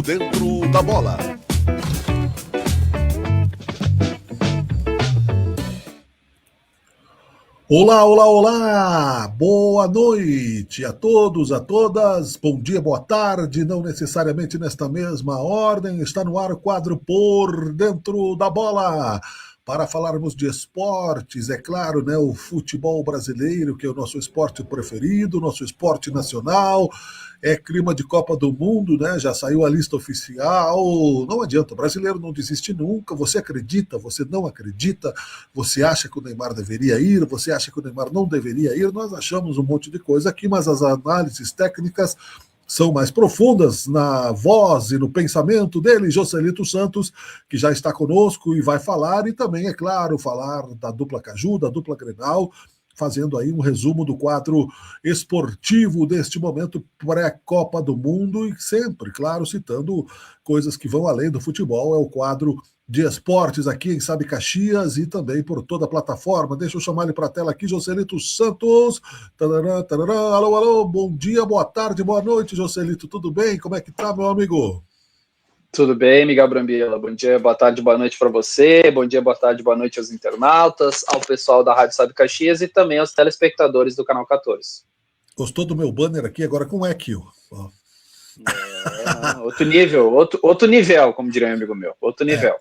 dentro da bola. Olá, olá, olá! Boa noite a todos, a todas. Bom dia, boa tarde, não necessariamente nesta mesma ordem. Está no ar o quadro Por Dentro da Bola. Para falarmos de esportes, é claro, né, o futebol brasileiro, que é o nosso esporte preferido, nosso esporte nacional, é clima de Copa do Mundo, né? Já saiu a lista oficial. Não adianta, o brasileiro não desiste nunca. Você acredita, você não acredita, você acha que o Neymar deveria ir, você acha que o Neymar não deveria ir. Nós achamos um monte de coisa aqui, mas as análises técnicas são mais profundas na voz e no pensamento dele, Joselito Santos, que já está conosco e vai falar, e também, é claro, falar da dupla Caju, da dupla Grenal, fazendo aí um resumo do quadro esportivo deste momento pré-Copa do Mundo e sempre, claro, citando coisas que vão além do futebol. É o quadro de esportes aqui em Sabe Caxias e também por toda a plataforma. Deixa eu chamar ele para a tela aqui, Joselito Santos. Tarará, tarará. Alô, alô, bom dia, boa tarde, boa noite, Joselito. Tudo bem? Como é que tá, meu amigo? Tudo bem, Miguel Brambila? Bom dia, boa tarde, boa noite para você. Bom dia, boa tarde, boa noite aos internautas, ao pessoal da Rádio Sabe Caxias e também aos telespectadores do Canal 14. Gostou do meu banner aqui agora com EQ? Outro nível, outro nível, como diria um amigo meu. Outro nível.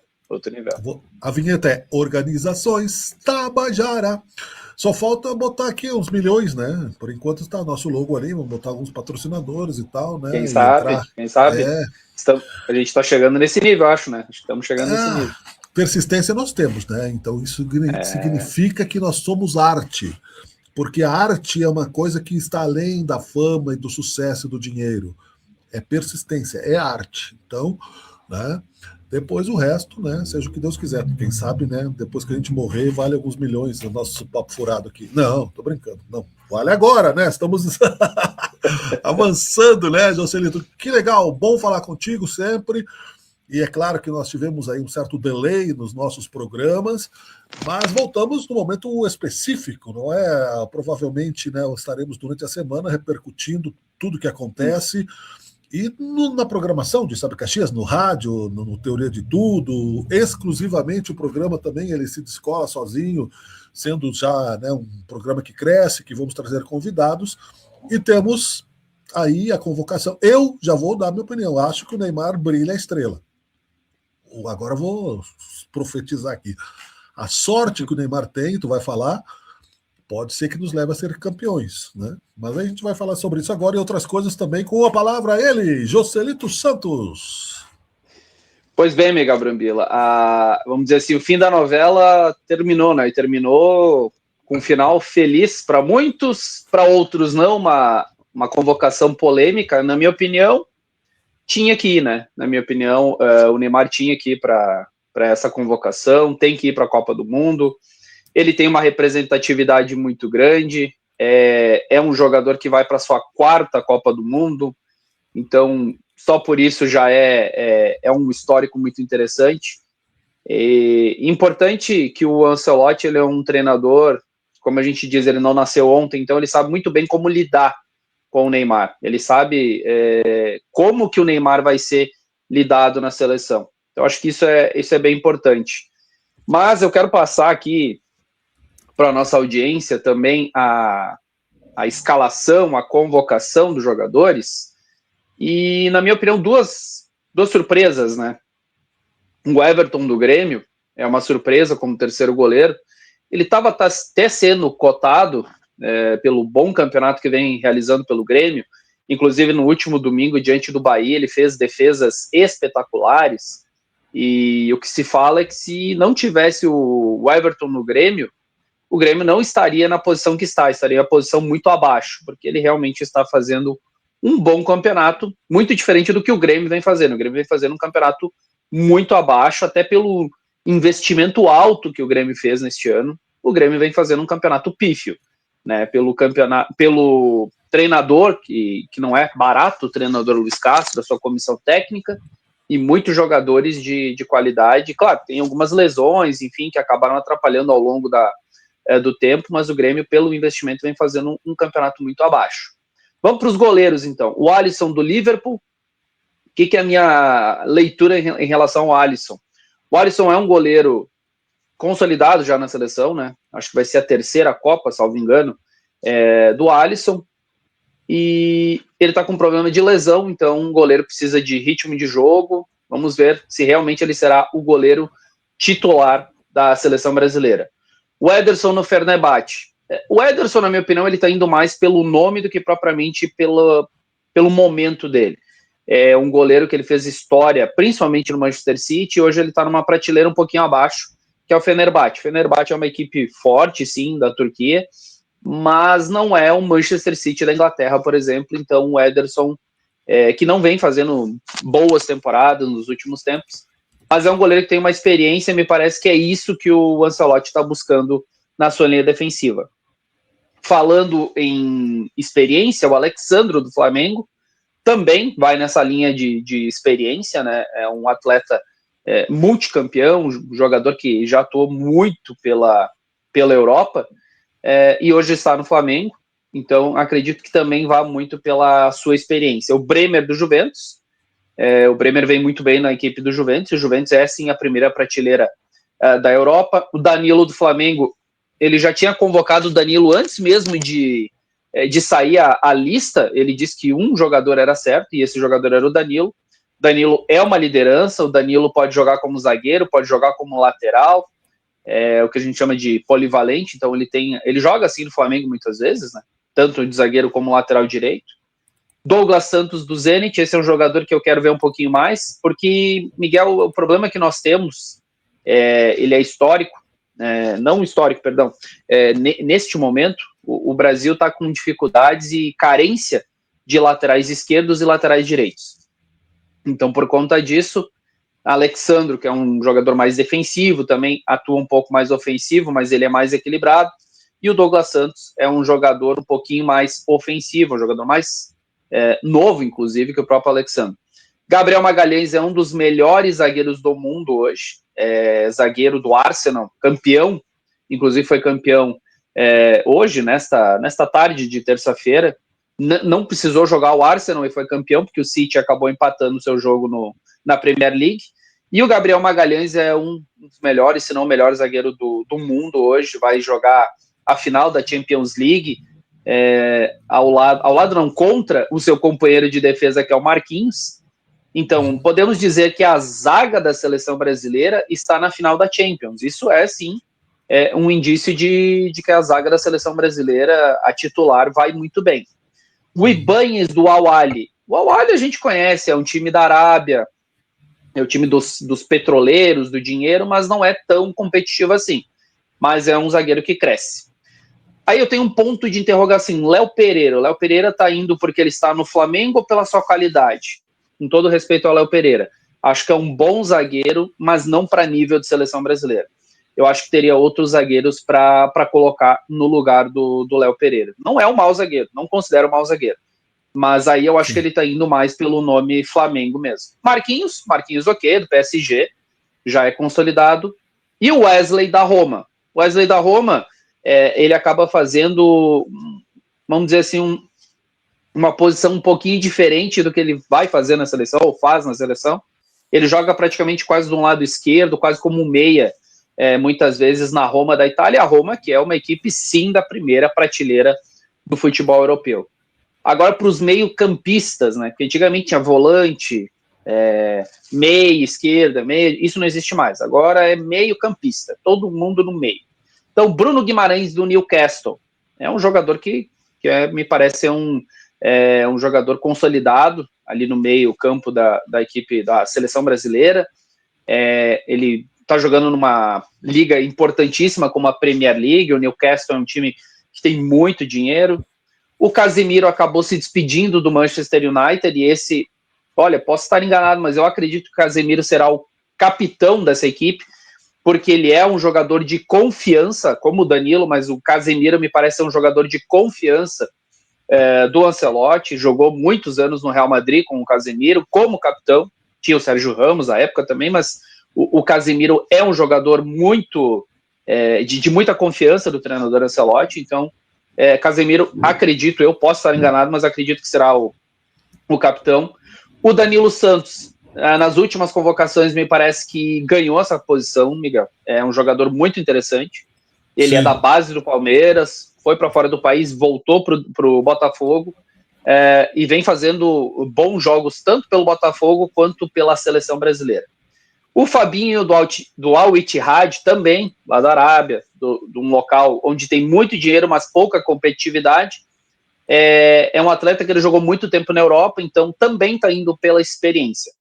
A vinheta é Organizações Tabajara. Só falta botar aqui uns milhões, né? Por enquanto está nosso logo ali, vamos botar alguns patrocinadores e tal, né? Quem E sabe, entrar. quem sabe? A gente está chegando nesse nível, acho, né? Estamos chegando nesse nível. Persistência nós temos, né? Então isso significa que nós somos arte. Porque a arte é uma coisa que está além da fama e do sucesso e do dinheiro. É persistência, é arte. Então, né? Depois o resto, né? Seja o que Deus quiser. Quem sabe, né? Depois que a gente morrer, vale alguns milhões o nosso papo furado aqui. Não, tô brincando. Não, vale agora, né? Estamos avançando, né, Joselito? Que legal, bom falar contigo sempre. E é claro que nós tivemos aí um certo delay nos nossos programas, mas voltamos no momento específico, não é? Provavelmente, né, estaremos durante a semana repercutindo tudo que acontece. E na programação de Sabe Caxias, no rádio, no Teoria de Tudo, exclusivamente o programa também, ele se descola sozinho, sendo já, né, um programa que cresce, que vamos trazer convidados, e temos aí a convocação. Eu já vou dar minha opinião, acho que o Neymar brilha a estrela. Agora eu vou profetizar aqui. A sorte que o Neymar tem, tu vai falar, pode ser que nos leve a ser campeões, né? Mas a gente vai falar sobre isso agora e outras coisas também com a palavra ele, Joselito Santos. Pois bem, Miguel Brambila, vamos dizer assim, o fim da novela terminou, né? E terminou com um final feliz para muitos, para outros não, uma convocação polêmica, na minha opinião, tinha que ir, né? Na minha opinião, o Neymar tinha que ir para essa convocação, tem que ir para a Copa do Mundo. Ele tem uma representatividade muito grande, é um jogador que vai para sua quarta Copa do Mundo, então só por isso já é um histórico muito interessante. Importante que o Ancelotti, ele é um treinador, como a gente diz, ele não nasceu ontem, então ele sabe muito bem como lidar com o Neymar. Ele sabe como que o Neymar vai ser lidado na seleção. Então acho que isso é bem importante. Mas eu quero passar aqui para a nossa audiência também a escalação, a convocação dos jogadores. E, na minha opinião, duas surpresas, né? O Everton do Grêmio é uma surpresa como terceiro goleiro. Ele estava até sendo cotado pelo bom campeonato que vem realizando pelo Grêmio. Inclusive, no último domingo, diante do Bahia, ele fez defesas espetaculares. E o que se fala é que se não tivesse o Everton no Grêmio, o Grêmio não estaria na posição que está, estaria na posição muito abaixo, porque ele realmente está fazendo um bom campeonato, muito diferente do que o Grêmio vem fazendo. O Grêmio vem fazendo um campeonato muito abaixo, até pelo investimento alto que o Grêmio fez neste ano. O Grêmio vem fazendo um campeonato pífio, né? Pelo treinador, que não é barato, o treinador Luiz Castro, da sua comissão técnica, e muitos jogadores de qualidade. Claro, tem algumas lesões, enfim, que acabaram atrapalhando ao longo do tempo, mas o Grêmio, pelo investimento, vem fazendo um campeonato muito abaixo. Vamos para os goleiros, então. O Alisson do Liverpool, que é a minha leitura em relação ao Alisson? O Alisson é um goleiro consolidado já na seleção, né? Acho que vai ser a terceira Copa, salvo engano, do Alisson. E ele tá com um problema de lesão, então um goleiro precisa de ritmo de jogo. Vamos ver se realmente ele será o goleiro titular da seleção brasileira. O Ederson no Fenerbahçe. O Ederson, na minha opinião, ele tá indo mais pelo nome do que propriamente pelo momento dele. É um goleiro que ele fez história, principalmente no Manchester City, e hoje ele tá numa prateleira um pouquinho abaixo, que é o Fenerbahçe. O Fenerbahçe é uma equipe forte, sim, da Turquia, mas não é o Manchester City da Inglaterra, por exemplo. Então o Ederson, que não vem fazendo boas temporadas nos últimos tempos, mas é um goleiro que tem uma experiência, me parece que é isso que o Ancelotti está buscando na sua linha defensiva. Falando em experiência, o Alexandro do Flamengo também vai nessa linha de experiência, né? É um atleta multicampeão, um jogador que já atuou muito pela Europa, e hoje está no Flamengo, então acredito que também vá muito pela sua experiência. O Bremer do Juventus, o Bremer vem muito bem na equipe do Juventus, o Juventus é sim a primeira prateleira da Europa. O Danilo do Flamengo, ele já tinha convocado o Danilo antes mesmo de sair a lista. Ele disse que um jogador era certo, e esse jogador era o Danilo. O Danilo é uma liderança, o Danilo pode jogar como zagueiro, pode jogar como lateral, o que a gente chama de polivalente. Então ele joga assim no Flamengo muitas vezes, né? Tanto de zagueiro como lateral direito. Douglas Santos do Zenit, esse é um jogador que eu quero ver um pouquinho mais, porque, Miguel, o problema que nós temos, ele é histórico, não histórico, perdão, neste momento, o Brasil está com dificuldades e carência de laterais esquerdos e laterais direitos. Então, por conta disso, Alexandro, que é um jogador mais defensivo, também atua um pouco mais ofensivo, mas ele é mais equilibrado, e o Douglas Santos é um jogador um pouquinho mais ofensivo, um jogador mais novo, inclusive, que o próprio Alexandro. Gabriel Magalhães é um dos melhores zagueiros do mundo hoje, zagueiro do Arsenal, campeão, inclusive foi campeão hoje, nesta tarde de terça-feira. Não precisou jogar o Arsenal e foi campeão, porque o City acabou empatando o seu jogo na Premier League. E o Gabriel Magalhães é um dos melhores, se não o melhor zagueiro do mundo hoje, vai jogar a final da Champions League, ao lado não, contra o seu companheiro de defesa, que é o Marquinhos. Então, podemos dizer que a zaga da seleção brasileira está na final da Champions. Isso sim, um indício de que a zaga da seleção brasileira, a titular, vai muito bem. O Ibanez do Al-Ahly. O Al-Ahly a gente conhece, é um time da Arábia, é o time dos petroleiros, do dinheiro, mas não é tão competitivo assim. Mas é um zagueiro que cresce. Aí eu tenho um ponto de interrogação. Léo Pereira. O Léo Pereira está indo porque ele está no Flamengo ou pela sua qualidade? Com todo respeito ao Léo Pereira. Acho que é um bom zagueiro, mas não para nível de seleção brasileira. Eu acho que teria outros zagueiros para colocar no lugar do Léo Pereira. Não é um mau zagueiro, não considero um mau zagueiro. Mas aí eu acho que ele está indo mais pelo nome Flamengo mesmo. Marquinhos ok, do PSG, já é consolidado. E o Wesley da Roma. O Wesley da Roma, ele acaba fazendo, vamos dizer assim, uma posição um pouquinho diferente do que ele vai fazer na seleção, ou faz na seleção. Ele joga praticamente quase do lado esquerdo, quase como um meia, muitas vezes na Roma da Itália. A Roma, que é uma equipe, sim, da primeira prateleira do futebol europeu. Agora, para os meio-campistas, né? Porque antigamente tinha volante, meia, esquerda, meia, isso não existe mais. Agora é meio-campista, todo mundo no meio. Então, Bruno Guimarães do Newcastle é um jogador que me parece ser um jogador consolidado ali no meio-campo da equipe da seleção brasileira. Ele está jogando numa liga importantíssima como a Premier League. O Newcastle é um time que tem muito dinheiro. O Casemiro acabou se despedindo do Manchester United, e esse, olha, posso estar enganado, mas eu acredito que o Casemiro será o capitão dessa equipe, porque ele é um jogador de confiança, como o Danilo, mas o Casemiro me parece ser um jogador de confiança do Ancelotti. Jogou muitos anos no Real Madrid com o Casemiro como capitão. Tinha o Sérgio Ramos à época também, mas o Casemiro é um jogador muito de muita confiança do treinador Ancelotti. Então, Casemiro, acredito, eu posso estar enganado, mas acredito que será o capitão. O Danilo Santos, nas últimas convocações, me parece que ganhou essa posição, Miguel. É um jogador muito interessante. Ele é da base do Palmeiras, foi para fora do país, voltou para o Botafogo e vem fazendo bons jogos, tanto pelo Botafogo quanto pela seleção brasileira. O Fabinho do Al Ittihad também, lá da Arábia, de um local onde tem muito dinheiro, mas pouca competitividade. É um atleta que ele jogou muito tempo na Europa, então também está indo pela experiência.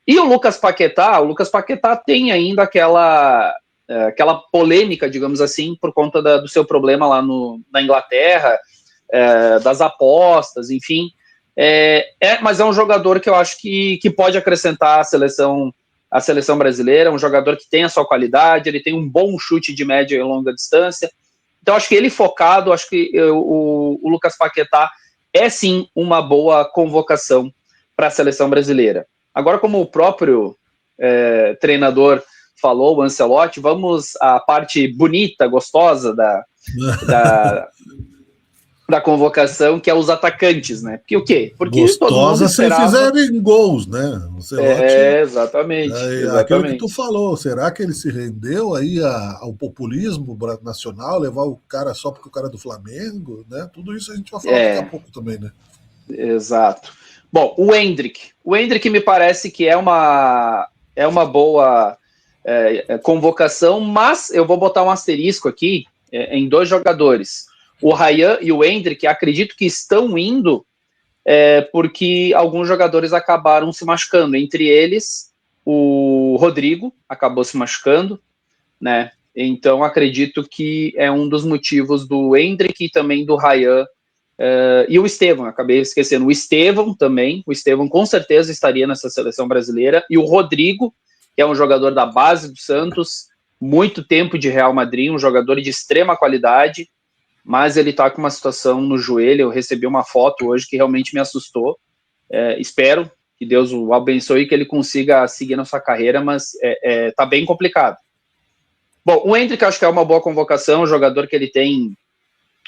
E o Lucas Paquetá tem ainda aquela polêmica, digamos assim, por conta do seu problema lá na Inglaterra, das apostas, enfim. Mas é um jogador que eu acho que pode acrescentar a seleção brasileira, um jogador que tem a sua qualidade, ele tem um bom chute de média e longa distância. Então, acho que ele focado, acho que o Lucas Paquetá é sim uma boa convocação para a seleção brasileira. Agora, como o próprio treinador falou, o Ancelotti, vamos à parte bonita, gostosa da convocação, que é os atacantes, né? Porque o quê? Porque gostosa se fizerem gols, né? O Ancelotti, exatamente. Aquilo que tu falou, será que ele se rendeu aí ao populismo nacional, levar o cara só porque o cara é do Flamengo, né? Tudo isso a gente vai falar daqui a pouco também, né? Exato. Bom, o Endrick me parece que é uma boa convocação, mas eu vou botar um asterisco aqui em 2 jogadores. O Ryan e o Endrick, acredito que estão indo porque alguns jogadores acabaram se machucando. Entre eles, o Rodrigo acabou se machucando, né? Então, acredito que é um dos motivos do Endrick e também do Ryan. E o Estevão, acabei esquecendo. O Estevão também. O Estevão com certeza estaria nessa seleção brasileira. E o Rodrigo, que é um jogador da base do Santos, muito tempo de Real Madrid, um jogador de extrema qualidade, mas ele está com uma situação no joelho. Eu recebi uma foto hoje que realmente me assustou. Espero que Deus o abençoe e que ele consiga seguir na sua carreira, mas está bem complicado. Bom, o Endrick acho que é uma boa convocação, um jogador que ele tem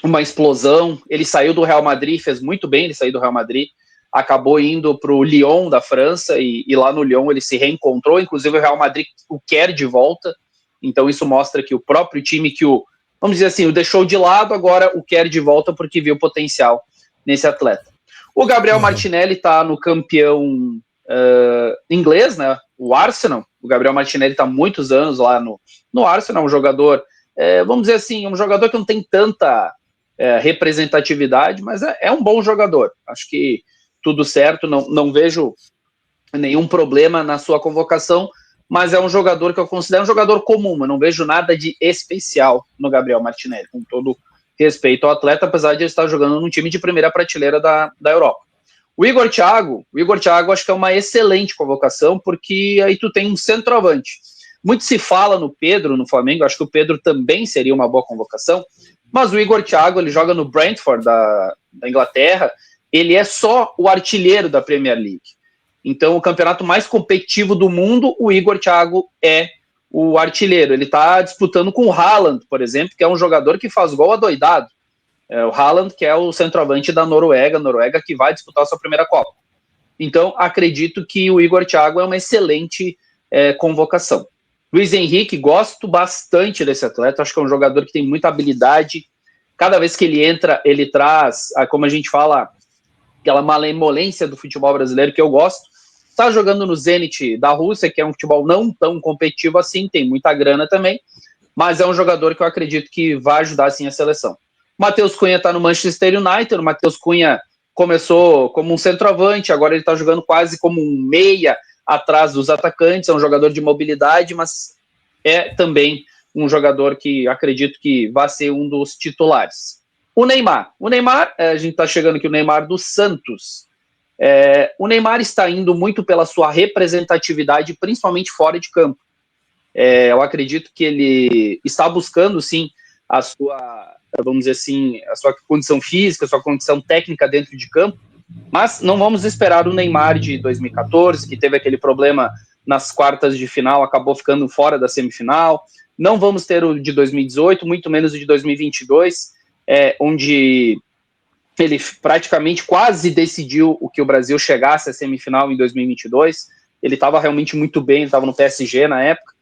uma explosão. Ele saiu do Real Madrid, fez muito bem ele sair do Real Madrid, acabou indo para o Lyon da França, e lá no Lyon ele se reencontrou, inclusive o Real Madrid o quer de volta, então isso mostra que o próprio time que vamos dizer assim, o deixou de lado, agora o quer de volta porque viu potencial nesse atleta. O Gabriel Martinelli está no campeão inglês, né? O Arsenal. O Gabriel Martinelli está há muitos anos lá no Arsenal, um jogador, vamos dizer assim, um jogador que não tem tanta representatividade, mas é um bom jogador. Acho que tudo certo, não vejo nenhum problema na sua convocação, mas é um jogador que eu considero um jogador comum. Eu não vejo nada de especial no Gabriel Martinelli, com todo respeito ao atleta, apesar de ele estar jogando num time de primeira prateleira da Europa. O Igor Thiago acho que é uma excelente convocação, porque aí tu tem um centroavante. Muito se fala no Pedro, no Flamengo, acho que o Pedro também seria uma boa convocação, mas o Igor Thiago, ele joga no Brentford, da Inglaterra, ele é só o artilheiro da Premier League. Então, o campeonato mais competitivo do mundo, o Igor Thiago é o artilheiro. Ele está disputando com o Haaland, por exemplo, que é um jogador que faz gol adoidado. O Haaland, que é o centroavante da Noruega que vai disputar a sua primeira Copa. Então, acredito que o Igor Thiago é uma excelente convocação. Luiz Henrique, gosto bastante desse atleta, acho que é um jogador que tem muita habilidade. Cada vez que ele entra, ele traz, como a gente fala, aquela malemolência do futebol brasileiro que eu gosto. Está jogando no Zenit da Rússia, que é um futebol não tão competitivo assim, tem muita grana também, mas é um jogador que eu acredito que vai ajudar sim a seleção. Matheus Cunha está no Manchester United. O Matheus Cunha começou como um centroavante, agora ele está jogando quase como um meia atrás dos atacantes, é um jogador de mobilidade, mas é também um jogador que acredito que vai ser um dos titulares. O Neymar, a gente está chegando aqui, o Neymar do Santos. O Neymar está indo muito pela sua representatividade, principalmente fora de campo. Eu acredito que ele está buscando, sim, a sua, vamos dizer assim, a sua condição física, a sua condição técnica dentro de campo, mas não vamos esperar o Neymar de 2014, que teve aquele problema nas quartas de final, acabou ficando fora da semifinal. Não vamos ter o de 2018, muito menos o de 2022, onde ele praticamente quase decidiu o que o Brasil chegasse à semifinal em 2022. Ele estava realmente muito bem, ele estava no PSG na época,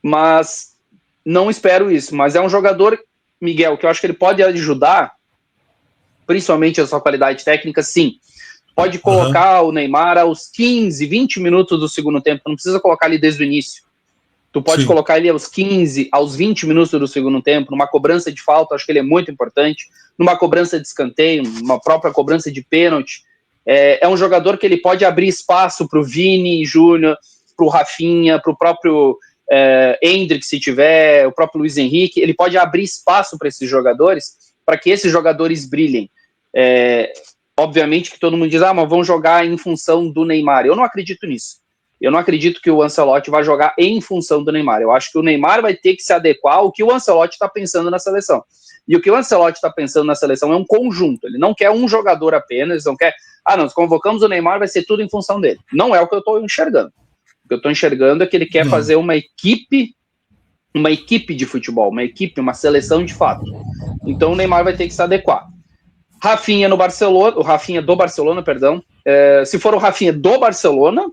mas não espero isso. Mas é um jogador, Miguel, que eu acho que ele pode ajudar, principalmente a sua qualidade técnica, sim. Pode colocar o Neymar aos 15, 20 minutos do segundo tempo, não precisa colocar ele desde o início. Tu pode colocar ele aos 15, aos 20 minutos do segundo tempo, numa cobrança de falta, acho que ele é muito importante, numa cobrança de escanteio, numa própria cobrança de pênalti. É um jogador que ele pode abrir espaço para o Vini Júnior, para o Rafinha, para o próprio Endrick, se tiver, o próprio Luiz Henrique. Ele pode abrir espaço para esses jogadores, para que esses jogadores brilhem. Obviamente que todo mundo diz, mas vão jogar em função do Neymar. Eu não acredito nisso. Eu não acredito que o Ancelotti vai jogar em função do Neymar. Eu acho que o Neymar vai ter que se adequar ao que o Ancelotti está pensando na seleção. E o que o Ancelotti está pensando na seleção é um conjunto. Ele não quer um jogador apenas, não quer... nós convocamos o Neymar, vai ser tudo em função dele. Não é o que eu estou enxergando. O que eu estou enxergando é que ele quer fazer uma equipe de futebol, uma seleção de fato. Então o Neymar vai ter que se adequar. Rafinha no Barcelona, o Rafinha do Barcelona, perdão. Se for o Rafinha do Barcelona,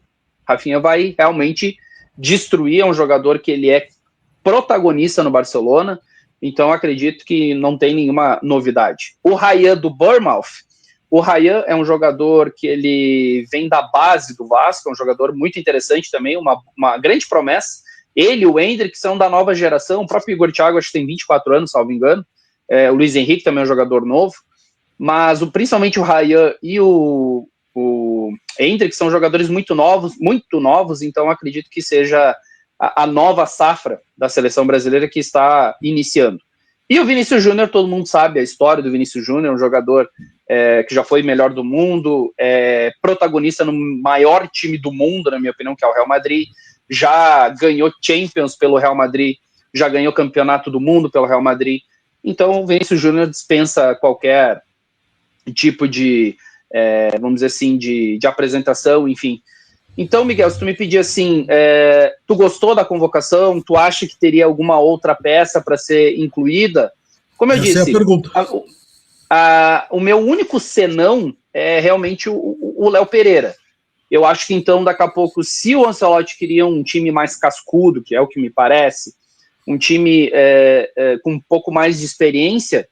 Rafinha vai realmente destruir, é um jogador que ele é protagonista no Barcelona, então acredito que não tem nenhuma novidade. O Ryan do Bournemouth, o Ryan é um jogador que ele vem da base do Vasco, é um jogador muito interessante também, uma grande promessa. Ele e o Endrick são da nova geração, o próprio Igor Thiago acho que tem 24 anos, salvo engano, o Luiz Henrique também é um jogador novo, mas principalmente o Ryan e o Endrick são jogadores muito novos, então acredito que seja a nova safra da seleção brasileira que está iniciando. E o Vinícius Júnior, todo mundo sabe a história do Vinícius Júnior, um jogador que já foi melhor do mundo, protagonista no maior time do mundo, na minha opinião, que é o Real Madrid, já ganhou Champions pelo Real Madrid, já ganhou Campeonato do Mundo pelo Real Madrid, então o Vinícius Júnior dispensa qualquer tipo de vamos dizer assim, de apresentação, enfim. Então, Miguel, se tu me pedir assim, tu gostou da convocação? Tu acha que teria alguma outra peça para ser incluída? Como eu disse, é a pergunta. O meu único senão é realmente o Léo Pereira. Eu acho que então, daqui a pouco, se o Ancelotti queria um time mais cascudo, que é o que me parece, um time com um pouco mais de experiência,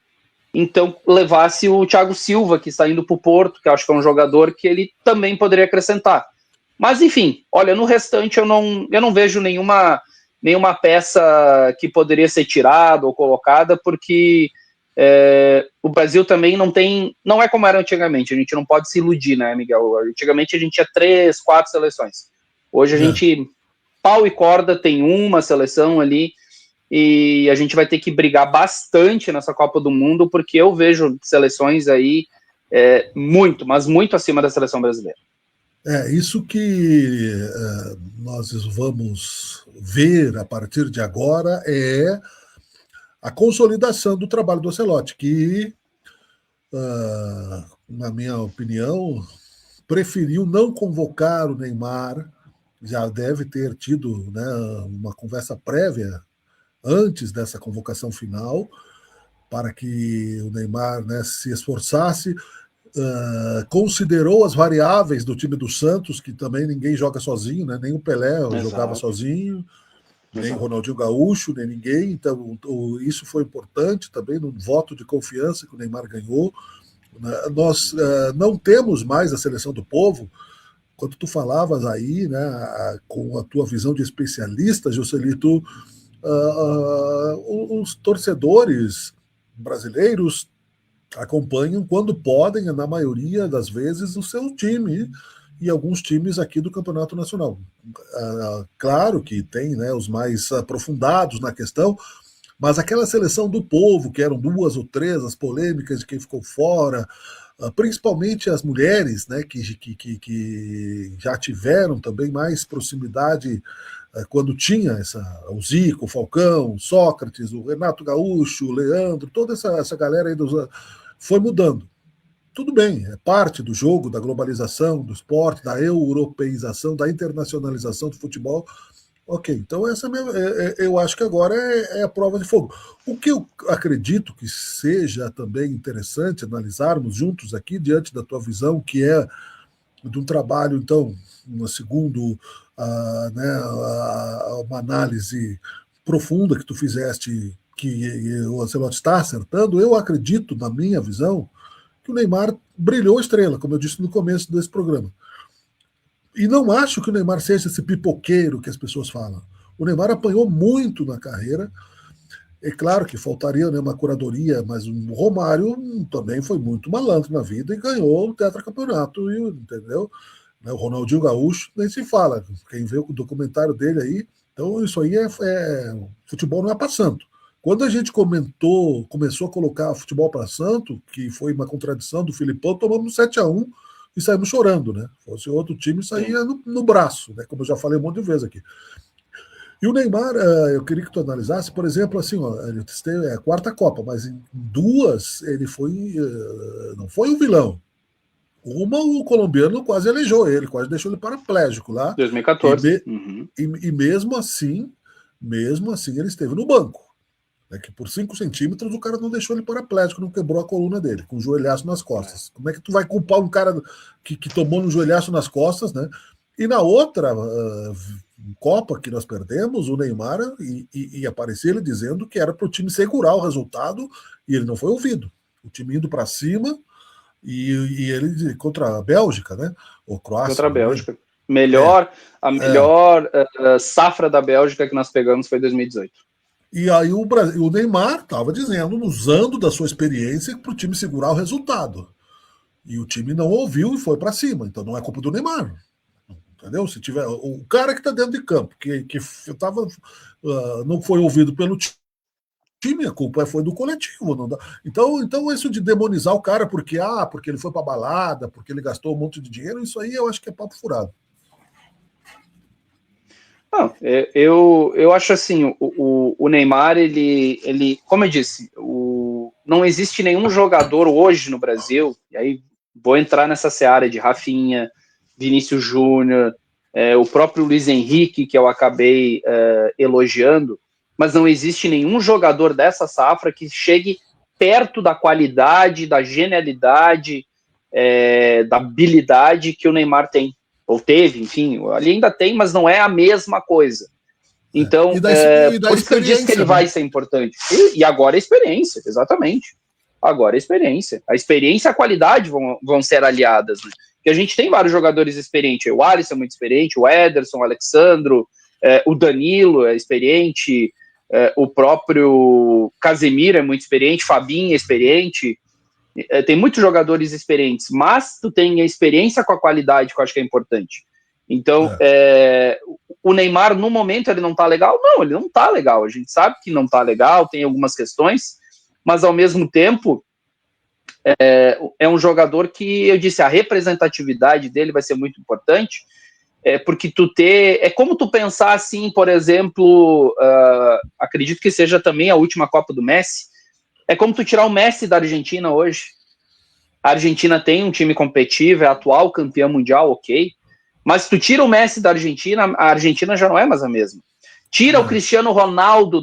então levasse o Thiago Silva, que está indo para o Porto, que eu acho que é um jogador que ele também poderia acrescentar. Mas, enfim, olha, no restante eu não vejo nenhuma peça que poderia ser tirada ou colocada, porque o Brasil também não é como era antigamente, a gente não pode se iludir, né, Miguel? Antigamente a gente tinha 3, 4 seleções. Hoje a gente, pau e corda, tem uma seleção ali, e a gente vai ter que brigar bastante nessa Copa do Mundo, porque eu vejo seleções aí muito, mas muito acima da seleção brasileira. Isso que nós vamos ver a partir de agora é a consolidação do trabalho do Ancelotti, que, na minha opinião, preferiu não convocar o Neymar, já deve ter tido, né, uma conversa prévia antes dessa convocação final, para que o Neymar, né, se esforçasse, considerou as variáveis do time do Santos, que também ninguém joga sozinho, né, nem o Pelé jogava sozinho, nem o Ronaldinho Gaúcho, nem ninguém, então isso foi importante também no voto de confiança que o Neymar ganhou. Nós não temos mais a seleção do povo. Quando tu falavas aí, né, com a tua visão de especialista, Joselito, os torcedores brasileiros acompanham, quando podem, na maioria das vezes, o seu time e alguns times aqui do Campeonato Nacional. Claro que tem, né, os mais aprofundados na questão, mas aquela seleção do povo, que eram 2 ou 3, as polêmicas de quem ficou fora, principalmente as mulheres, né, que já tiveram também mais proximidade quando tinha o Zico, o Falcão, o Sócrates, o Renato Gaúcho, o Leandro, toda essa galera aí foi mudando. Tudo bem, é parte do jogo, da globalização, do esporte, da europeização, da internacionalização do futebol, Ok, então essa eu acho que agora é a prova de fogo. O que eu acredito que seja também interessante analisarmos juntos aqui, diante da tua visão, que é de um trabalho, então, segundo uma análise profunda que tu fizeste, que o Ancelotti está acertando, eu acredito, na minha visão, que o Neymar brilhou estrela, como eu disse no começo desse programa. E não acho que o Neymar seja esse pipoqueiro que as pessoas falam. O Neymar apanhou muito na carreira. É claro que faltaria, né, uma curadoria, mas o Romário também foi muito malandro na vida e ganhou o tetracampeonato, entendeu? O Ronaldinho Gaúcho nem se fala. Quem vê o documentário dele aí, então isso aí futebol não é para santo. Quando a gente começou a colocar futebol para santo, que foi uma contradição do Filipão, tomamos 7-1 e saímos chorando, né? Se fosse outro time, saía no braço, né? Como eu já falei um monte de vezes aqui. E o Neymar, eu queria que tu analisasse, por exemplo, assim, ó, ele teve a quarta Copa, mas em duas ele não foi o vilão. Uma, o colombiano quase aleijou ele, quase deixou ele paraplégico lá. 2014. E mesmo assim ele esteve no banco. Né, que por 5 centímetros o cara não deixou ele paraplégico, não quebrou a coluna dele, com um joelhaço nas costas. Como é que tu vai culpar um cara que tomou um joelhaço nas costas, né? E na outra Copa que nós perdemos, o Neymar ia aparecer ele dizendo que era para o time segurar o resultado e ele não foi ouvido. O time indo para cima e ele contra a Bélgica, né? Ou Croácia. Contra a Bélgica. A melhor safra da Bélgica que nós pegamos foi 2018. E aí o Neymar estava dizendo, usando da sua experiência, para o time segurar o resultado. E o time não ouviu e foi para cima. Então não é culpa do Neymar. Entendeu? Se tiver o cara que está dentro de campo, que não foi ouvido pelo time, a culpa foi do coletivo. Não dá. Então isso de demonizar o cara porque ele foi para balada, porque ele gastou um monte de dinheiro, isso aí eu acho que é papo furado. Não, eu acho assim, o Neymar, ele, como eu disse, não existe nenhum jogador hoje no Brasil, e aí vou entrar nessa seara de Rafinha, Vinícius Júnior, o próprio Luiz Henrique, que eu acabei elogiando, mas não existe nenhum jogador dessa safra que chegue perto da qualidade, da genialidade, da habilidade que o Neymar tem. Ou teve, enfim, ali ainda tem, mas não é a mesma coisa. Então, por isso que eu disse que ele vai ser importante. E agora é experiência, exatamente. Agora é experiência. A experiência e a qualidade vão ser aliadas, né? Porque a gente tem vários jogadores experientes. O Alisson é muito experiente, o Ederson, o Alexandro, o Danilo é experiente, o próprio Casemiro é muito experiente, Fabinho é experiente. Tem muitos jogadores experientes, mas tu tem a experiência com a qualidade que eu acho que é importante. Então, o Neymar, no momento, ele não tá legal? Não, ele não tá legal. A gente sabe que não tá legal, tem algumas questões, mas ao mesmo tempo, é um jogador que, eu disse, a representatividade dele vai ser muito importante, porque é como tu pensar assim, por exemplo, acredito que seja também a última Copa do Messi, é como tu tirar o Messi da Argentina hoje. A Argentina tem um time competitivo, é atual campeão mundial, ok. Mas se tu tira o Messi da Argentina, a Argentina já não é mais a mesma. Tira o Cristiano Ronaldo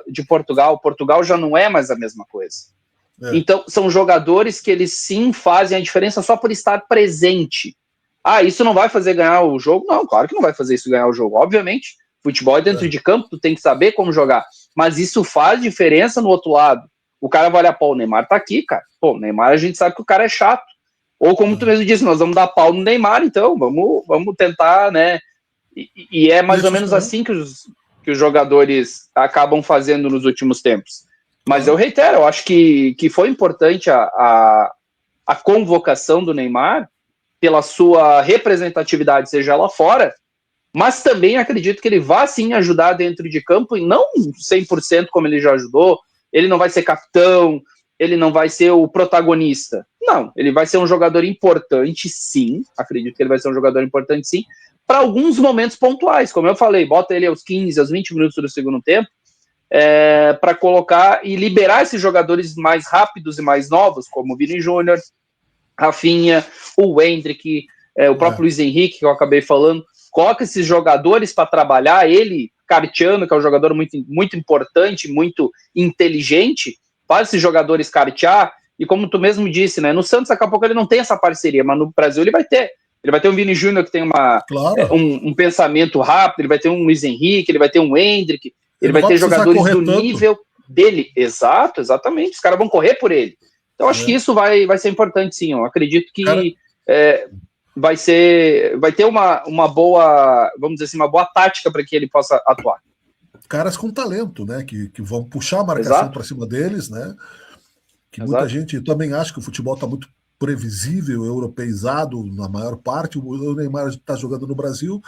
de Portugal, Portugal já não é mais a mesma coisa. Então, são jogadores que eles sim fazem a diferença só por estar presente. Isso não vai fazer ganhar o jogo? Não, claro que não vai fazer isso ganhar o jogo. Obviamente, futebol é dentro de campo, tu tem que saber como jogar. Mas isso faz diferença no outro lado. O cara vai olhar, o Neymar tá aqui, cara. O Neymar a gente sabe que o cara é chato. Ou como tu mesmo disse, nós vamos dar pau no Neymar, então, vamos tentar, né? E é mais ou menos assim que os jogadores acabam fazendo nos últimos tempos. Mas eu reitero, eu acho que foi importante a convocação do Neymar pela sua representatividade, seja lá fora, mas também acredito que ele vai sim ajudar dentro de campo, e não 100% como ele já ajudou. Ele não vai ser capitão, ele não vai ser o protagonista. Não, ele vai ser um jogador importante, sim. Acredito que ele vai ser um jogador importante, sim, para alguns momentos pontuais. Como eu falei, bota ele aos 15, aos 20 minutos do segundo tempo, para colocar e liberar esses jogadores mais rápidos e mais novos, como o Vini Júnior, Rafinha, o Endrick, o próprio Luiz Henrique, que eu acabei falando, coloca esses jogadores para trabalhar, ele, Cartiano, que é um jogador muito, muito importante, muito inteligente, faz esses jogadores cartear, e como tu mesmo disse, né, no Santos daqui a pouco ele não tem essa parceria, mas no Brasil ele vai ter um Vini Júnior que tem Claro. um pensamento rápido, ele vai ter um Luiz Henrique, ele vai ter um Hendrick, ele vai ter jogadores do nível dele. Exatamente, os caras vão correr por ele. Então acho que isso vai ser importante, sim. Eu acredito que vai ter uma boa, vamos dizer assim, uma boa tática para que ele possa atuar. Caras com talento, né? Que vão puxar a marcação para cima deles, né? Que muita gente também acha que o futebol está muito previsível, europeizado na maior parte. O Neymar está jogando no Brasil.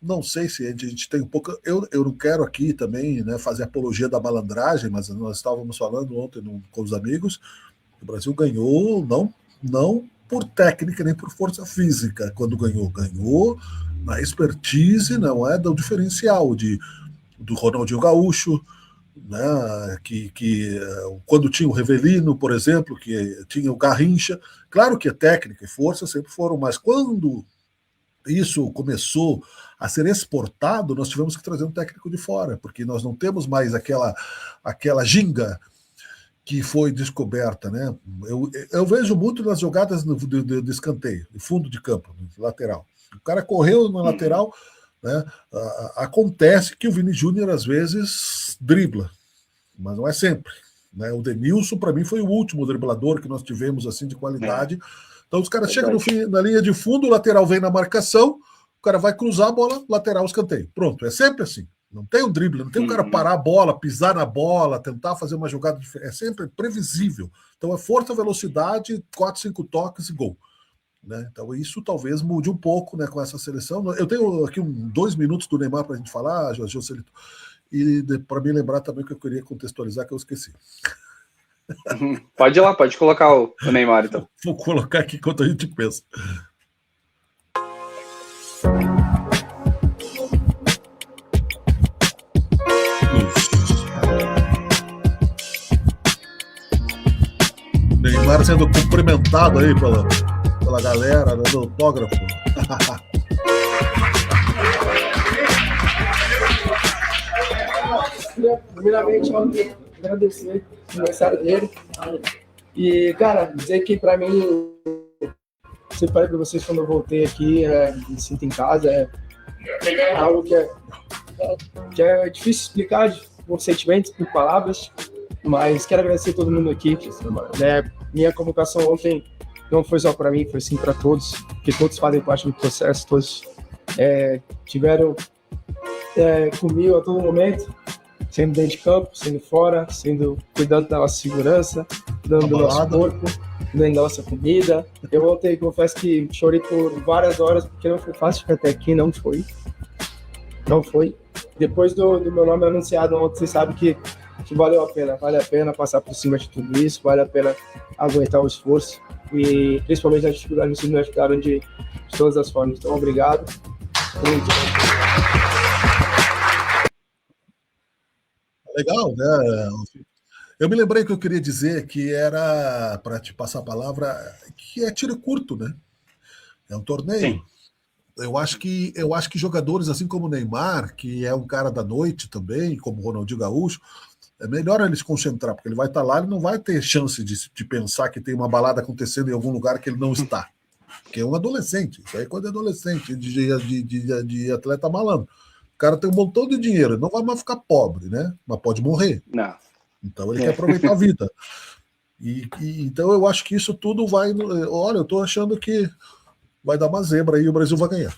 Não sei se a gente tem um pouco. Eu não quero aqui também, né, fazer apologia da malandragem, mas nós estávamos falando ontem com os amigos. O Brasil ganhou não por técnica nem por força física. Quando ganhou na expertise, não é do diferencial do Ronaldinho Gaúcho, né, que quando tinha o Rivelino, por exemplo, que tinha o Garrincha. Claro que a técnica e força sempre foram, mas quando isso começou a ser exportado, nós tivemos que trazer um técnico de fora, porque nós não temos mais aquela ginga que foi descoberta, né? Eu vejo muito nas jogadas de escanteio, de fundo de campo, lateral. O cara correu na lateral, né? Acontece que o Vini Júnior às vezes dribla, mas não é sempre, né? O Denilson, para mim, foi o último driblador que nós tivemos assim de qualidade. Então os caras chegam na linha de fundo, o lateral vem na marcação, o cara vai cruzar a bola, lateral, escanteio. Pronto, é sempre assim. Não tem um drible, não tem um cara parar a bola, pisar na bola, tentar fazer uma jogada diferente. É sempre previsível. Então é força, velocidade, 4, 5 toques e gol. Né? Então isso talvez mude um pouco, né, com essa seleção. Eu tenho aqui 2 minutos do Neymar para a gente falar, Joselito, e para me lembrar também que eu queria contextualizar, que eu esqueci. Pode ir lá, pode colocar o Neymar, então. Vou colocar aqui enquanto a gente pensa. Neymar sendo cumprimentado aí pela galera, dando autógrafo. Primeiramente, eu quero agradecer o aniversário dele. E, cara, dizer que pra mim, sempre falei pra vocês quando eu voltei aqui, me sinto em casa, é algo que é difícil explicar com sentimentos, com palavras, mas quero agradecer a todo mundo aqui. Minha convocação ontem não foi só para mim, foi sim para todos, porque todos fazem parte do processo, todos tiveram comigo a todo momento, sendo dentro de campo, sendo fora, cuidando da nossa segurança, cuidando do nosso corpo, cuidando da nossa comida. Eu ontem confesso que chorei por várias horas, porque não foi fácil ficar até aqui, não foi. Depois do meu nome anunciado ontem, vocês sabem que valeu a pena. Vale a pena passar por cima de tudo isso, vale a pena aguentar o esforço. E principalmente as dificuldades vocês me ajudaram de todas as formas. Então, obrigado. Legal, né? Eu me lembrei que eu queria dizer que era, para te passar a palavra, que é tiro curto, né? É um torneio. Sim. Eu acho que jogadores assim como o Neymar, que é um cara da noite também, como o Ronaldinho Gaúcho, é melhor ele se concentrar, porque ele vai estar lá e não vai ter chance de pensar que tem uma balada acontecendo em algum lugar que ele não está. Porque é um adolescente, isso aí é quando é adolescente, de atleta malandro. O cara tem um montão de dinheiro, não vai mais ficar pobre, né? Mas pode morrer. Não. Então ele quer aproveitar a vida. Então eu acho que isso tudo vai... Olha, eu estou achando que vai dar uma zebra aí e o Brasil vai ganhar.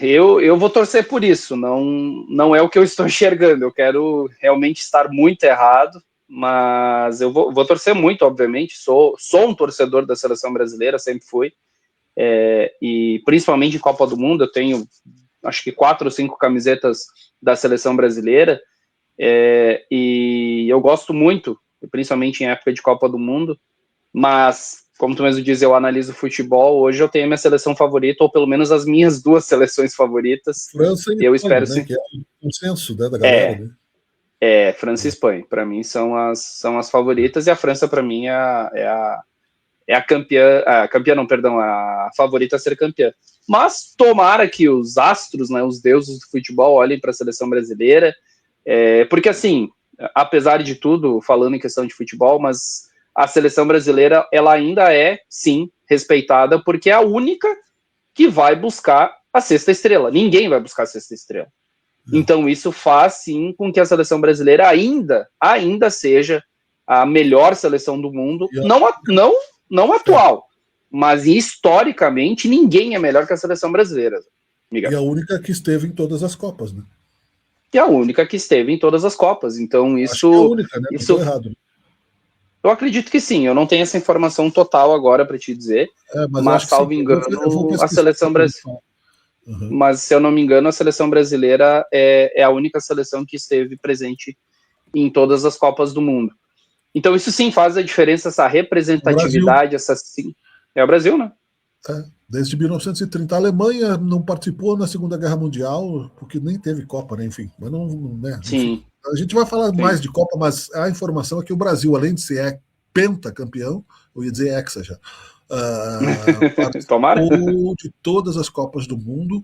Eu vou torcer por isso, não é o que eu estou enxergando, eu quero realmente estar muito errado, mas eu vou torcer muito, obviamente, sou um torcedor da seleção brasileira, sempre fui, e principalmente em Copa do Mundo, eu tenho acho que 4 ou 5 camisetas da seleção brasileira, e eu gosto muito, principalmente em época de Copa do Mundo, mas... Como tu mesmo diz, eu analiso futebol. Hoje eu tenho a minha seleção favorita, ou pelo menos as minhas 2 seleções favoritas. França e eu Espanha, espero né, que é um consenso, né, da galera. Né? França e Espanha. Para mim são as favoritas, e a França, para mim, é é a favorita a ser campeã. Mas tomara que os astros, né, os deuses do futebol, olhem para a seleção brasileira, porque assim, apesar de tudo, falando em questão de futebol, mas a seleção brasileira, ela ainda é, sim, respeitada, porque é a única que vai buscar a sexta estrela. Ninguém vai buscar a sexta estrela. Então isso faz, sim, com que a seleção brasileira ainda seja a melhor seleção do mundo, não atual, mas historicamente ninguém é melhor que a seleção brasileira. Miguel. E a única que esteve em todas as Copas, né? E a única que esteve em todas as Copas. Então isso... Acho que é a única, né? Não estou errado. Eu acredito que sim, eu não tenho essa informação total agora para te dizer, mas salvo engano, a seleção brasileira... Uhum. Mas, se eu não me engano, a seleção brasileira é a única seleção que esteve presente em todas as Copas do Mundo. Então, isso sim faz a diferença, essa representatividade, é o Brasil, né? Desde 1930. A Alemanha não participou na Segunda Guerra Mundial, porque nem teve Copa, né? Enfim, mas não, né? Sim. Enfim, a gente vai falar mais de Copa, mas a informação é que o Brasil, além de ser pentacampeão, eu ia dizer hexa já, participou de todas as Copas do Mundo.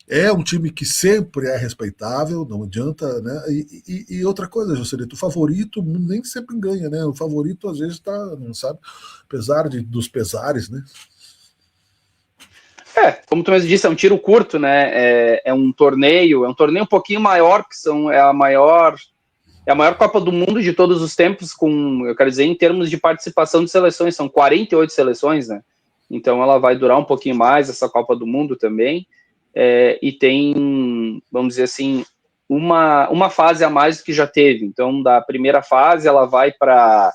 É um time que sempre é respeitável, não adianta, né? E outra coisa, Joselito, o favorito nem sempre ganha, né? O favorito às vezes tá, não sabe, apesar dos pesares, né? Como tu mesmo disse, é um tiro curto, né? É um torneio um pouquinho maior, que é a maior Copa do Mundo de todos os tempos, eu quero dizer, em termos de participação de seleções, são 48 seleções, né? Então ela vai durar um pouquinho mais, essa Copa do Mundo também, e tem, vamos dizer assim, uma fase a mais do que já teve. Então, da primeira fase, ela vai para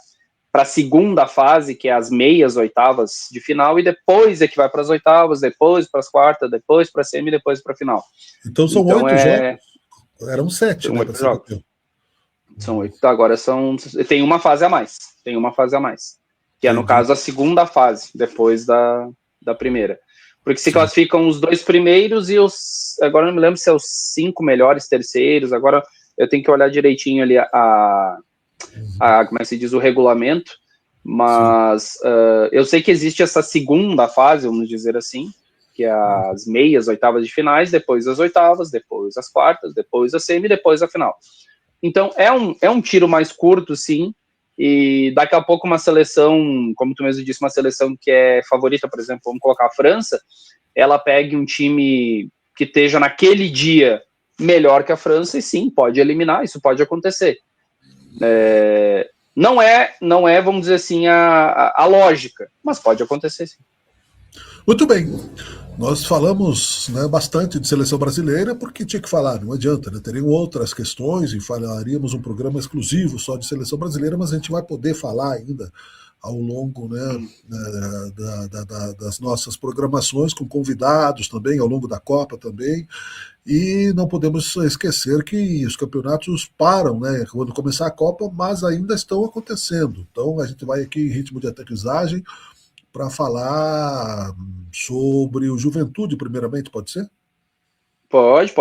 a segunda fase, que é as meias oitavas de final, e depois é que vai para as oitavas, depois para as quartas, depois para a semi, depois para a final. Então são 8 jogos? Eram 7, são né? 8 jogos. São 8. Agora tem uma fase a mais. Que é, no caso, a segunda fase, depois da primeira. Porque se classificam os 2 primeiros e agora eu não me lembro se é os 5 melhores terceiros. Agora eu tenho que olhar direitinho ali como é que se diz, o regulamento. Mas eu sei que existe essa segunda fase, vamos dizer assim, que é as meias, oitavas de finais, depois as oitavas, depois as quartas, depois a semi, depois a final. Então, é um tiro mais curto, sim, e daqui a pouco uma seleção, como tu mesmo disse, uma seleção que é favorita, por exemplo, vamos colocar a França, ela pegue um time que esteja naquele dia melhor que a França, e sim, pode eliminar, isso pode acontecer. Não é, vamos dizer assim, a lógica, mas pode acontecer, sim. Muito bem. Nós falamos, né, bastante de seleção brasileira porque tinha que falar, não adianta, né? Teriam outras questões e falaríamos um programa exclusivo só de seleção brasileira, mas a gente vai poder falar ainda ao longo, né, das nossas programações com convidados também, ao longo da Copa também. E não podemos esquecer que os campeonatos param, né, quando começar a Copa, mas ainda estão acontecendo. Então a gente vai aqui em ritmo de aterrissagem para falar sobre o Juventude, primeiramente, pode ser? Pode.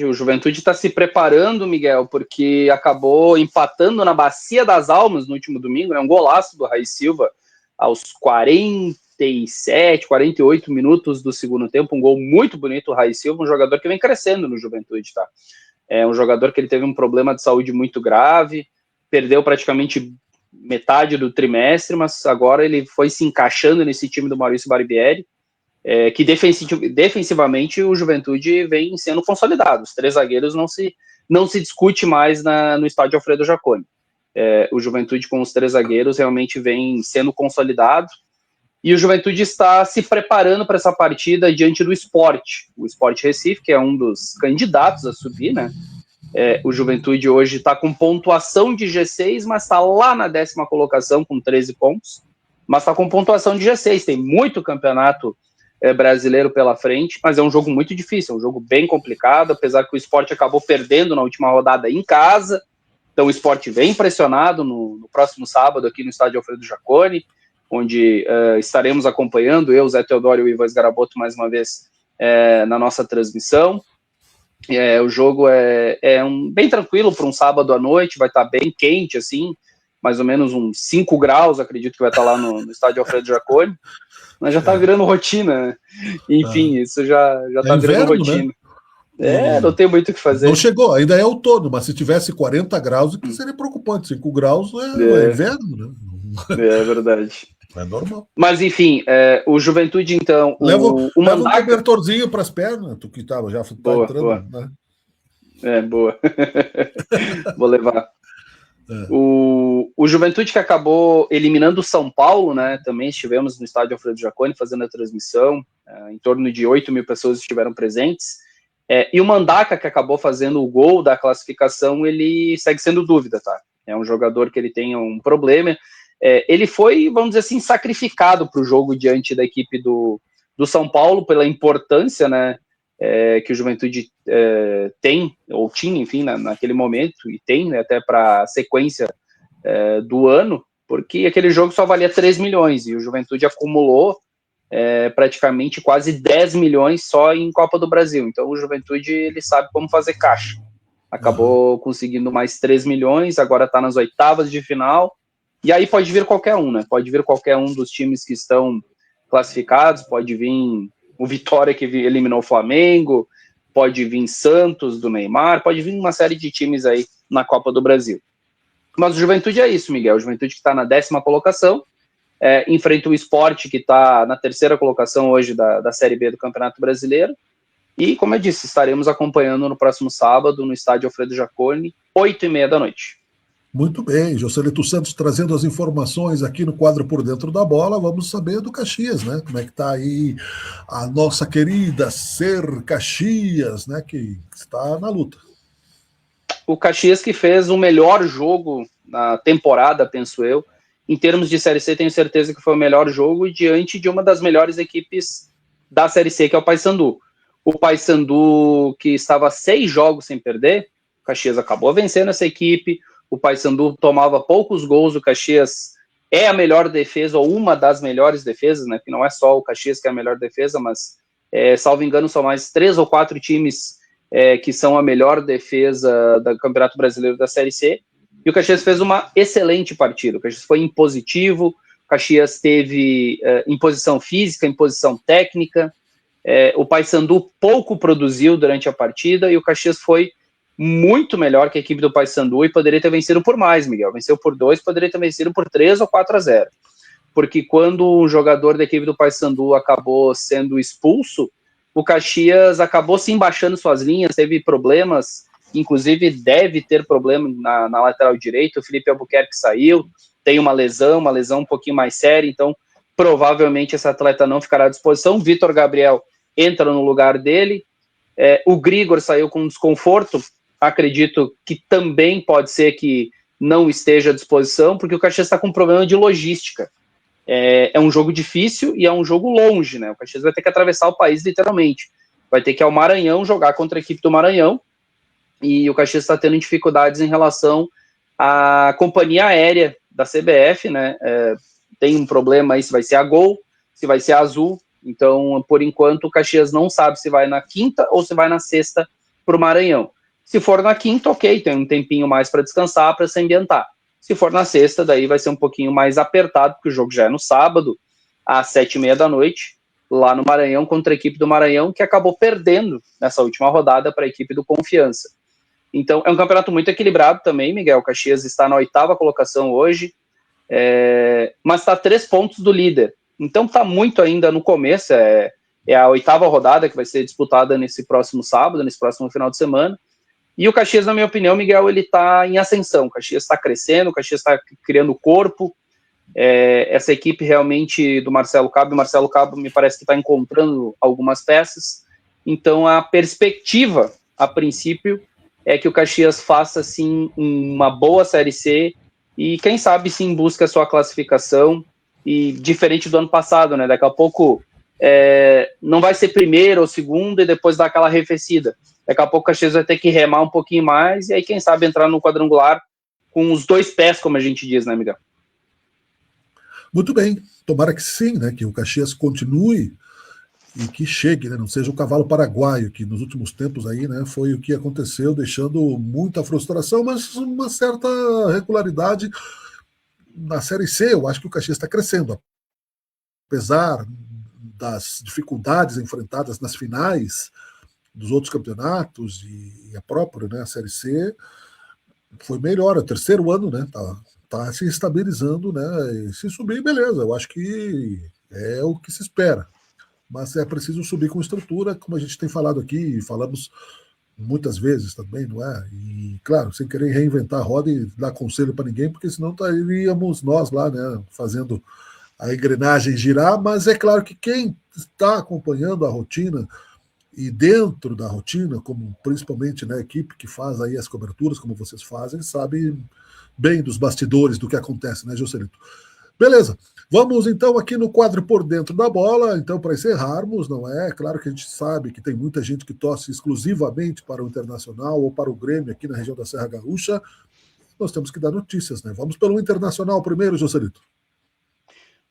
O Juventude está se preparando, Miguel, porque acabou empatando na Bacia das Almas no último domingo, né? Um golaço do Raí Silva aos 47, 48 minutos do segundo tempo, um gol muito bonito, o Raí Silva, um jogador que vem crescendo no Juventude, tá? É um jogador que ele teve um problema de saúde muito grave, perdeu praticamente metade do trimestre, mas agora ele foi se encaixando nesse time do Maurício Barbieri, que defensivamente o Juventude vem sendo consolidado. Os 3 zagueiros não se discute mais no estádio Alfredo Jaconi. O Juventude com os 3 zagueiros realmente vem sendo consolidado, e o Juventude está se preparando para essa partida diante do Sport, o Sport Recife, que é um dos candidatos a subir, né? O Juventude hoje está com pontuação de G6, mas está lá na 10ª colocação com 13 pontos, mas está com pontuação de G6, tem muito campeonato brasileiro pela frente, mas é um jogo muito difícil, é um jogo bem complicado, apesar que o Sport acabou perdendo na última rodada em casa. Então o Sport vem pressionado no próximo sábado aqui no estádio Alfredo Jaconi, onde estaremos acompanhando, eu, Zé Teodoro e o Ivan Sgaraboto mais uma vez na nossa transmissão. O jogo é bem tranquilo para um sábado à noite, vai estar bem quente assim, mais ou menos uns 5 graus, acredito que vai estar lá no estádio Alfredo Jaconi, mas já está virando rotina, né? Enfim, isso já está virando inverno, rotina. Né? Não tem muito o que fazer. Não chegou, ainda é outono, mas se tivesse 40 graus, seria preocupante. 5 graus é inverno, né? É verdade. É normal. Mas, enfim, o Juventude, então... Leva o Mandaca... um cobertorzinho para as pernas, tu que já tá entrando. Boa. Né? Boa. Vou levar. O Juventude que acabou eliminando o São Paulo, né? Também estivemos no estádio Alfredo Jaconi fazendo a transmissão. Em torno de 8 mil pessoas estiveram presentes. E o Mandaca, que acabou fazendo o gol da classificação, ele segue sendo dúvida, tá? É um jogador que ele tem um problema. Ele foi, vamos dizer assim, sacrificado para o jogo diante da equipe do São Paulo, pela importância, né, que o Juventude tem, ou tinha, enfim, naquele momento, e tem, né, até para a sequência do ano, porque aquele jogo só valia 3 milhões, e o Juventude acumulou praticamente quase 10 milhões só em Copa do Brasil. Então o Juventude, ele sabe como fazer caixa. Acabou conseguindo mais 3 milhões, agora está nas oitavas de final, e aí pode vir qualquer um, né? Pode vir qualquer um dos times que estão classificados, pode vir o Vitória, que eliminou o Flamengo, pode vir Santos, do Neymar, pode vir uma série de times aí na Copa do Brasil. Mas o Juventude é isso, Miguel. O Juventude que está na 10ª colocação, enfrenta o Sport, que está na 3ª colocação hoje da Série B do Campeonato Brasileiro. E, como eu disse, estaremos acompanhando no próximo sábado, no estádio Alfredo Jaconi, 8h30 da noite. Muito bem, Joselito Santos trazendo as informações aqui no quadro Por Dentro da Bola. Vamos saber do Caxias, né? Como é que está aí a nossa querida Ser Caxias, né? Que está na luta. O Caxias que fez o melhor jogo na temporada, penso eu. Em termos de Série C, tenho certeza que foi o melhor jogo diante de uma das melhores equipes da Série C, que é o Paysandu. O Paysandu, que estava 6 jogos sem perder, o Caxias acabou vencendo essa equipe. O Paysandu tomava poucos gols, o Caxias é a melhor defesa, ou uma das melhores defesas, né? Que não é só o Caxias que é a melhor defesa, mas, salvo engano, são mais 3 ou 4 times que são a melhor defesa do Campeonato Brasileiro da Série C. E o Caxias fez uma excelente partida. O Caxias foi impositivo, o Caxias teve imposição física, imposição técnica. O Paysandu pouco produziu durante a partida e o Caxias foi muito melhor que a equipe do Paysandu e poderia ter vencido por mais, Miguel. Venceu por 2, poderia ter vencido por 3 ou 4-0. Porque quando um jogador da equipe do Paysandu acabou sendo expulso, o Caxias acabou se embaixando suas linhas, teve problemas, inclusive deve ter problema na lateral direita. O Felipe Albuquerque saiu, tem uma lesão um pouquinho mais séria, então provavelmente esse atleta não ficará à disposição. Vitor Gabriel entra no lugar dele. O Grigor saiu com desconforto, acredito que também pode ser que não esteja à disposição, porque o Caxias está com um problema de logística. É um jogo difícil e é um jogo longe, né? O Caxias vai ter que atravessar o país literalmente. Vai ter que ir ao Maranhão jogar contra a equipe do Maranhão, e o Caxias está tendo dificuldades em relação à companhia aérea da CBF, né? Tem um problema aí se vai ser a Gol, se vai ser a Azul. Então, por enquanto, o Caxias não sabe se vai na quinta ou se vai na sexta para o Maranhão. Se for na quinta, ok, tem um tempinho mais para descansar, para se ambientar. Se for na sexta, daí vai ser um pouquinho mais apertado, porque o jogo já é no sábado, às 7h30 da noite, lá no Maranhão, contra a equipe do Maranhão, que acabou perdendo nessa última rodada para a equipe do Confiança. Então, é um campeonato muito equilibrado também, Miguel. O Caxias está na 8ª colocação hoje, mas está a 3 pontos do líder. Então está muito ainda no começo, é a 8ª rodada que vai ser disputada nesse próximo sábado, nesse próximo final de semana. E o Caxias, na minha opinião, Miguel, ele está em ascensão. O Caxias está crescendo, o Caxias está criando corpo. Essa equipe realmente do Marcelo Cabo, o Marcelo Cabo me parece que está encontrando algumas peças. Então a perspectiva, a princípio, é que o Caxias faça, sim, uma boa Série C e, quem sabe, sim, busque a sua classificação. E diferente do ano passado, né? Daqui a pouco não vai ser primeiro ou segundo e depois dar aquela arrefecida. Daqui a pouco o Caxias vai ter que remar um pouquinho mais e aí, quem sabe, entrar no quadrangular com os 2 pés, como a gente diz, né, Miguel? Muito bem. Tomara que sim, né? Que o Caxias continue e que chegue, né? Não seja o cavalo paraguaio, que nos últimos tempos aí, né, foi o que aconteceu, deixando muita frustração, mas uma certa regularidade. na Série C, eu acho que o Caxias está crescendo. Apesar das dificuldades enfrentadas nas finais dos outros campeonatos e a própria, né, a Série C, foi melhor. É o terceiro ano, né? Tá se estabilizando, né? E se subir, beleza. Eu acho que é o que se espera. Mas é preciso subir com estrutura, como a gente tem falado aqui, e falamos muitas vezes também, não é? E, claro, sem querer reinventar a roda e dar conselho para ninguém, porque senão estaríamos nós lá, né, fazendo a engrenagem girar, mas é claro que quem está acompanhando a rotina e dentro da rotina, como principalmente na equipe que faz aí as coberturas, como vocês fazem, sabe bem dos bastidores do que acontece, né, Joselito? Beleza, vamos então aqui no quadro Por Dentro da Bola, então para encerrarmos, não é? Claro que a gente sabe que tem muita gente que torce exclusivamente para o Internacional ou para o Grêmio aqui na região da Serra Gaúcha, nós temos que dar notícias, né? Vamos pelo Internacional primeiro, Joselito.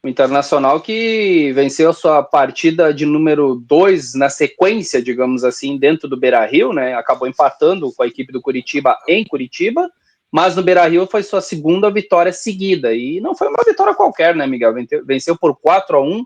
O Internacional que venceu a sua partida de número 2 na sequência, digamos assim, dentro do Beira-Rio, né? Acabou empatando com a equipe do Curitiba em Curitiba, mas no Beira-Rio foi sua segunda vitória seguida, e não foi uma vitória qualquer, né, Miguel? Venceu por 4-1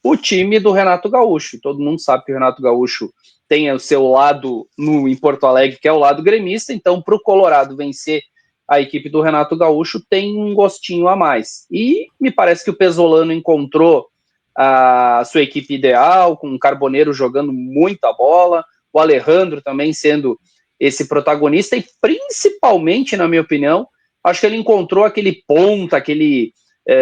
o time do Renato Gaúcho. Todo mundo sabe que o Renato Gaúcho tem o seu lado em Porto Alegre, que é o lado gremista, então para o Colorado vencer a equipe do Renato Gaúcho tem um gostinho a mais. E me parece que o Pesolano encontrou a sua equipe ideal, com o Carboneiro jogando muita bola, o Alejandro também sendo esse protagonista, e principalmente, na minha opinião, acho que ele encontrou aquele ponta, aquele,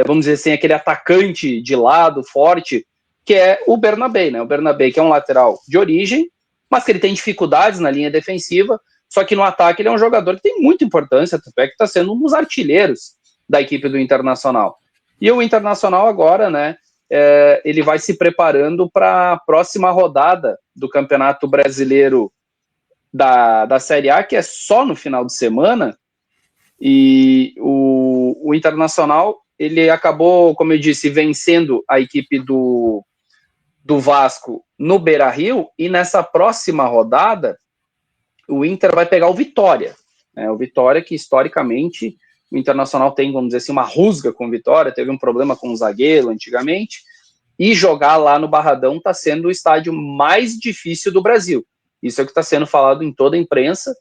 vamos dizer assim, aquele atacante de lado forte, que é o Bernabé, né? O Bernabé, que é um lateral de origem, mas que ele tem dificuldades na linha defensiva, só que no ataque ele é um jogador que tem muita importância, tanto é que está sendo um dos artilheiros da equipe do Internacional. E o Internacional agora, né, ele vai se preparando para a próxima rodada do Campeonato Brasileiro da Série A, que é só no final de semana, e o Internacional, ele acabou, como eu disse, vencendo a equipe do Vasco no Beira-Rio, e nessa próxima rodada, o Inter vai pegar o Vitória, né? O Vitória que, historicamente, o Internacional tem, vamos dizer assim, uma rusga com o Vitória, teve um problema com o zagueiro antigamente, e jogar lá no Barradão está sendo o estádio mais difícil do Brasil. Isso é o que está sendo falado em toda a imprensa,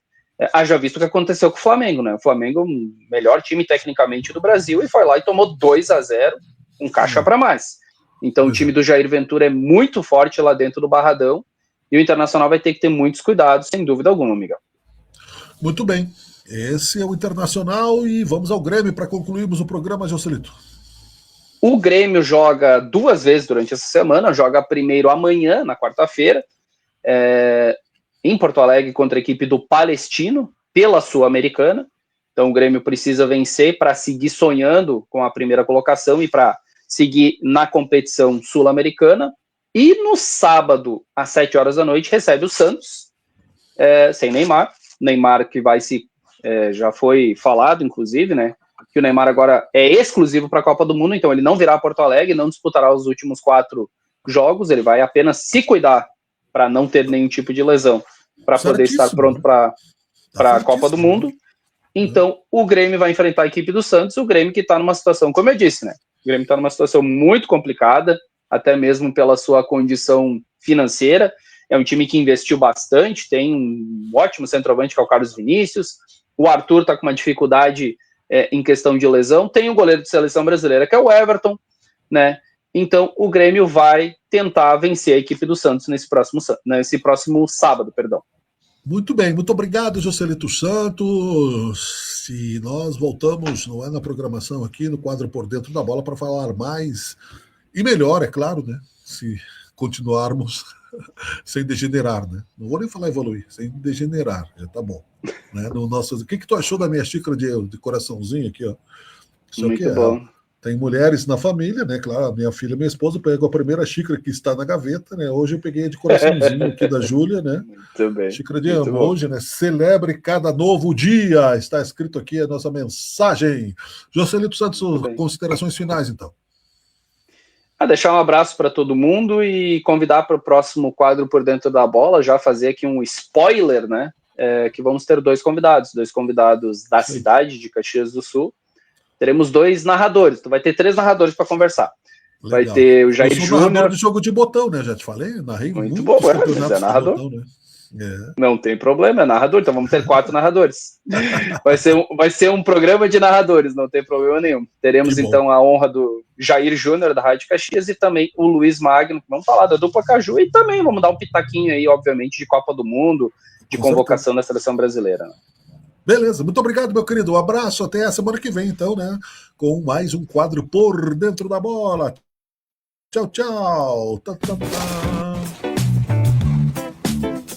haja visto o que aconteceu com o Flamengo, né? O Flamengo é o melhor time tecnicamente do Brasil e foi lá e tomou 2-0 com caixa para mais. Então o time do Jair Ventura é muito forte lá dentro do Barradão, e o Internacional vai ter que ter muitos cuidados, sem dúvida alguma, Miguel. Muito bem. Esse é o Internacional e vamos ao Grêmio para concluirmos o programa, Joselito. O Grêmio joga 2 vezes durante essa semana, joga primeiro amanhã, na quarta-feira, em Porto Alegre contra a equipe do Palestino, pela Sul-Americana. Então o Grêmio precisa vencer para seguir sonhando com a primeira colocação e para seguir na competição sul-americana. E no sábado, às 7 horas da noite, recebe o Santos, sem Neymar. Neymar que vai já foi falado, inclusive, né, que o Neymar agora é exclusivo para a Copa do Mundo, então ele não virá a Porto Alegre, não disputará os últimos 4 jogos, ele vai apenas se cuidar para não ter nenhum tipo de lesão, para poder estar pronto para a Copa do Mundo. Então, o Grêmio vai enfrentar a equipe do Santos, o Grêmio que está numa situação, como eu disse, né, o Grêmio está numa situação muito complicada, até mesmo pela sua condição financeira. É um time que investiu bastante, tem um ótimo centroavante que é o Carlos Vinícius, o Arthur está com uma dificuldade em questão de lesão, tem o goleiro de seleção brasileira que é o Everton, né? Então o Grêmio vai tentar vencer a equipe do Santos nesse próximo sábado, perdão. Muito bem, muito obrigado, Joselito Santos. E nós voltamos, não é, na programação aqui no quadro Por Dentro da Bola para falar mais e melhor, é claro, né? Se continuarmos sem degenerar, né? Não vou nem falar evoluir, sem degenerar, já tá bom. Né? No nosso... O que tu achou da minha xícara de coraçãozinho aqui, ó? Isso muito aqui bom. Tem mulheres na família, né? Claro, a minha filha e minha esposa pegou a primeira xícara que está na gaveta, né? Hoje eu peguei a de coraçãozinho aqui da Júlia, né? Muito bem. Xícara de emoji, né? Celebre cada novo dia. Está escrito aqui a nossa mensagem. Joselito Santos, considerações finais, então. Deixar um abraço para todo mundo e convidar para o próximo quadro Por Dentro da Bola, já fazer aqui um spoiler, né? Que vamos ter 2 convidados da cidade de Caxias do Sul. teremos 2 narradores. Tu vai ter 3 narradores para conversar. Legal. Vai ter o Jair Júnior. Narrador de jogo de botão, né? Já te falei, narrei muito bom, mas é narrador. Botão, né? Não tem problema, é narrador, então vamos ter 4 narradores. Vai ser um programa de narradores, não tem problema nenhum. Teremos então a honra do Jair Júnior, da Rádio Caxias, e também o Luiz Magno, que vamos falar da dupla Caju, e também vamos dar um pitaquinho aí, obviamente, de Copa do Mundo, de convocação da seleção brasileira. Beleza, muito obrigado, meu querido. Um abraço, até a semana que vem, então, né? Com mais um quadro Por Dentro da Bola. Tchau, tchau.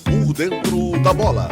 Por Dentro da Bola.